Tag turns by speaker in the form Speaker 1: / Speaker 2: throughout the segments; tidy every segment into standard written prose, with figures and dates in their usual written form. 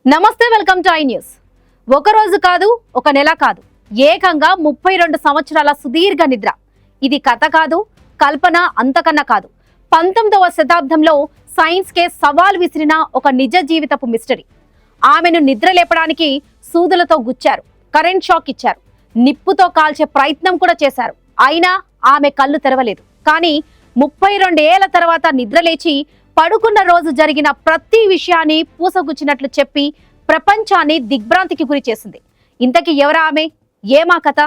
Speaker 1: నమస్తే, welcome to I news. ఒక రోజు కాదు, ఒక నెల కాదు, ఏకంగా 32 సంవత్సరాల సుదీర్ఘ నిద్ర. ఇది కథ కాదు, కల్పన అంతకన్నా కాదు. 19వ శతాబ్దంలో సైన్స్ కే సవాల్ విసిరిన ఒక నిజ జీవితపు మిస్టరీ. ఆమెను నిద్ర లేపడానికి సూదులతో గుచ్చారు, కరెంట్ షాక్ ఇచ్చారు, నిప్పుతో కాల్చే ప్రయత్నం కూడా చేశారు. అయినా ఆమె కళ్ళు తెరవలేదు. కానీ 32 ఏళ్ల తర్వాత నిద్రలేచి పడుకున్న రోజు జరిగిన ప్రతి విషయాన్ని పూసగుచ్చినట్లు చెప్పి ప్రపంచాన్ని దిగ్భ్రాంతికి గురి చేసింది. ఇంతకీ ఎవరా ఆమె? ఏమా కథ?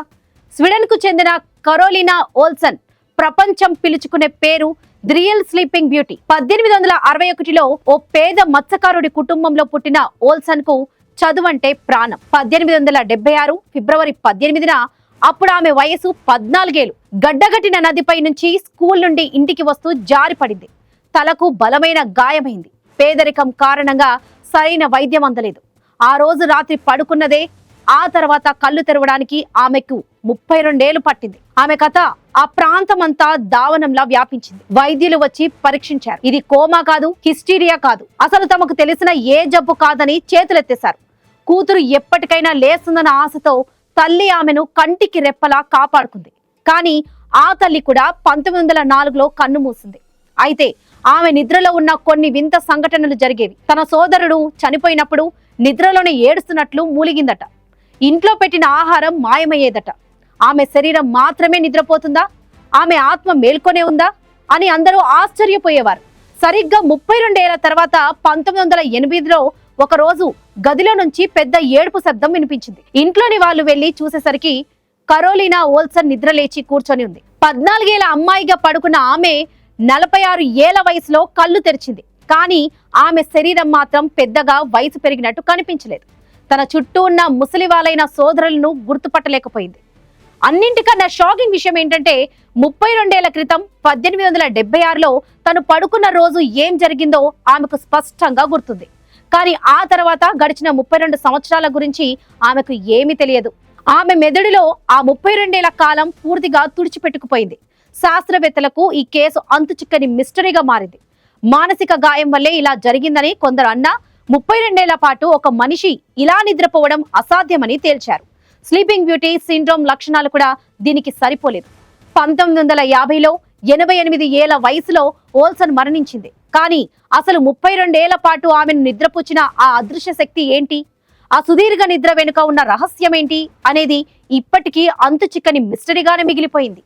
Speaker 1: స్వీడన్ కు చెందిన కరోలినా ఓల్సన్. ప్రపంచం పిలుచుకునే పేరు ది రియల్ స్లీపింగ్ బ్యూటీ. 1861లో ఓ పేద మత్స్యకారుడి కుటుంబంలో పుట్టిన ఓల్సన్ కు చదువంటే ప్రాణం. 1876 ఫిబ్రవరి 18న అప్పుడు ఆమె వయసు 14 ఏళ్లు. గడ్డగట్టిన నదిపై నుంచి స్కూల్ నుండి ఇంటికి వస్తూ జారి పడింది. తలకు బలమైన గాయమైంది. పేదరికం కారణంగా సరైన వైద్యం అందలేదు. ఆ రోజు రాత్రి పడుకున్నదే. ఆ తర్వాత కళ్ళు తెరవడానికి ఆమెకు 32 ఏళ్లు పట్టింది. ఆమె కథ ఆ ప్రాంతమంతా దావనంలా వ్యాపించింది. వైద్యులు వచ్చి పరీక్షించారు. ఇది కోమా కాదు, హిస్టీరియా కాదు, అసలు తమకు తెలిసిన ఏ జబ్బు కాదని చేతులెత్తేశారు. కూతురు ఎప్పటికైనా లేస్తుందన్న ఆశతో తల్లి ఆమెను కంటికి రెప్పలా కాపాడుకుంది. కానీ ఆ తల్లి కూడా 1904లో కన్ను మూసింది. అయితే ఆమె నిద్రలో ఉన్న కొన్ని వింత సంఘటనలు జరిగేవి. తన సోదరుడు చనిపోయినప్పుడు నిద్రలోనే ఏడుస్తున్నట్లు మూలిగిందట. ఇంట్లో పెట్టిన ఆహారం మాయమయ్యేదట. ఆమె శరీరం మాత్రమే నిద్రపోతుందా, ఆమె ఆత్మ మేల్కొనే ఉందా అని అందరూ ఆశ్చర్యపోయేవారు. సరిగ్గా 32 ఏళ్ల తర్వాత 1908లో ఒక రోజు గదిలో నుంచి పెద్ద ఏడుపు శబ్దం వినిపించింది. ఇంట్లోని వాళ్ళు వెళ్లి చూసేసరికి కరోలినా ఓల్సన్ నిద్రలేచి కూర్చొని ఉంది. 14 ఏళ్ల అమ్మాయిగా పడుకున్న ఆమె 46 ఏళ్ల వయసులో కళ్ళు తెరిచింది. కానీ ఆమె శరీరం మాత్రం పెద్దగా వయసు పెరిగినట్టు కనిపించలేదు. తన చుట్టూ ఉన్న ముసలి వాళ్ళైన సోదరులను గుర్తుపట్టలేకపోయింది. అన్నింటికన్నా షాకింగ్ విషయం ఏంటంటే 32 ఏళ్ల క్రితం 1876లో తను పడుకున్న రోజు ఏం జరిగిందో ఆమెకు స్పష్టంగా గుర్తుంది. కానీ ఆ తర్వాత గడిచిన 32 సంవత్సరాల గురించి ఆమెకు ఏమీ తెలియదు. ఆమె మెదడులో ఆ 32 ఏళ్ల కాలం పూర్తిగా తుడిచిపెట్టుకుపోయింది. శాస్త్రవేత్తలకు ఈ కేసు అంతుచిక్కని మిస్టరీగా మారింది. మానసిక గాయం వల్లే ఇలా జరిగిందని కొందరు అన్నా, 32 ఏళ్ల పాటు ఒక మనిషి ఇలా నిద్రపోవడం అసాధ్యమని తేల్చారు. స్లీపింగ్ బ్యూటీ సిండ్రోమ్ లక్షణాలు కూడా దీనికి సరిపోలేదు. 1950లో 88 ఏళ్ల వయసులో ఓల్సన్ మరణించింది. కానీ అసలు 32 ఏళ్ల పాటు ఆమెను నిద్రపుచ్చిన ఆ అదృశ్య శక్తి ఏంటి? ఆ సుదీర్ఘ నిద్ర వెనుక ఉన్న రహస్యం ఏంటి అనేది ఇప్పటికీ అంతుచిక్కని మిస్టరీగానే మిగిలిపోయింది.